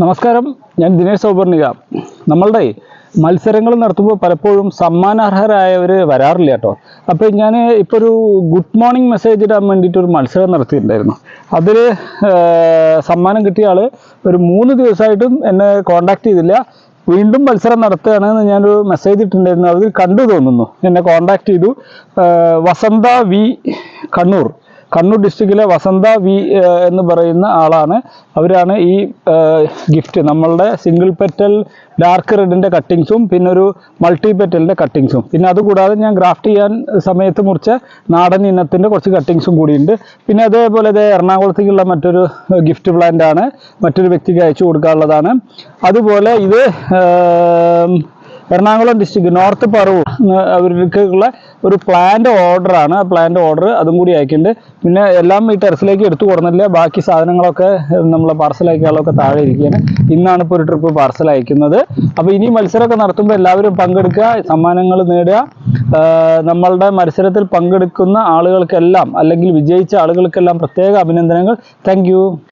നമസ്കാരം, ഞാൻ ദിനേശ് സൗപർണിക. നമ്മളുടെ മത്സരങ്ങൾ നടത്തുമ്പോൾ പലപ്പോഴും സമ്മാനാർഹരായവർ വരാറില്ല കേട്ടോ. അപ്പോൾ ഞാൻ ഇപ്പോൾ ഒരു ഗുഡ് മോർണിംഗ് മെസ്സേജ് ഇടാൻ വേണ്ടിയിട്ടൊരു മത്സരം നടത്തിയിട്ടുണ്ടായിരുന്നു. അതിൽ സമ്മാനം കിട്ടിയ ആൾ ഒരു 3 ദിവസമായിട്ടും എന്നെ കോൺടാക്റ്റ് ചെയ്തില്ല. വീണ്ടും മത്സരം നടത്തുകയാണെന്ന് ഞാനൊരു മെസ്സേജ് ഇട്ടിട്ടുണ്ടായിരുന്നു. അതിൽ കണ്ടു തോന്നുന്നു, എന്നെ കോൺടാക്റ്റ് ചെയ്തു. വസന്ത വി, കണ്ണൂർ ഡിസ്ട്രിക്റ്റിലെ വസന്ത വി എന്ന് പറയുന്ന ആളാണ്. അവരാണ് ഈ ഗിഫ്റ്റ്, നമ്മളുടെ സിംഗിൾ പെറ്റൽ ഡാർക്ക് റെഡിൻ്റെ കട്ടിങ്സും പിന്നെ ഒരു മൾട്ടി പെറ്റലിൻ്റെ കട്ടിങ്സും, പിന്നെ അതുകൂടാതെ ഞാൻ ഗ്രാഫ്റ്റ് ചെയ്യാൻ സമയത്ത് മുറിച്ച നാടൻ ഇനത്തിൻ്റെ കുറച്ച് കട്ടിങ്സും കൂടിയുണ്ട്. പിന്നെ അതേപോലെ ഇത് എറണാകുളത്തേക്കുള്ള മറ്റൊരു ഗിഫ്റ്റ് പ്ലാന്റ് ആണ്, മറ്റൊരു വ്യക്തിക്ക് അയച്ചു കൊടുക്കാനുള്ളതാണ്. അതുപോലെ ഇത് എറണാകുളം ഡിസ്ട്രിക്ട് നോർത്ത് പറവൂർ അവർക്കുള്ള ഒരു പ്ലാന്റ് ഓർഡറാണ്. ആ പ്ലാന്റ് ഓർഡർ അതും കൂടി അയക്കുന്നുണ്ട്. പിന്നെ എല്ലാം ഈ ടെറസിലേക്ക് എടുത്തു കൊടുക്കുന്നില്ല, ബാക്കി സാധനങ്ങളൊക്കെ നമ്മളെ പാർസൽ അയക്കാനുള്ളതൊക്കെ താഴെ ഇരിക്കുകയാണ്. ഇന്നാണ് ഇപ്പോൾ ഒരു ട്രിപ്പ് പാർസൽ അയക്കുന്നത്. അപ്പോൾ ഇനി മത്സരമൊക്കെ നടത്തുമ്പോൾ എല്ലാവരും പങ്കെടുക്കുക, സമ്മാനങ്ങൾ നേടുക. നമ്മളുടെ മത്സരത്തിൽ പങ്കെടുക്കുന്ന ആളുകൾക്കെല്ലാം അല്ലെങ്കിൽ വിജയിച്ച ആളുകൾക്കെല്ലാം പ്രത്യേക അഭിനന്ദനങ്ങൾ. താങ്ക്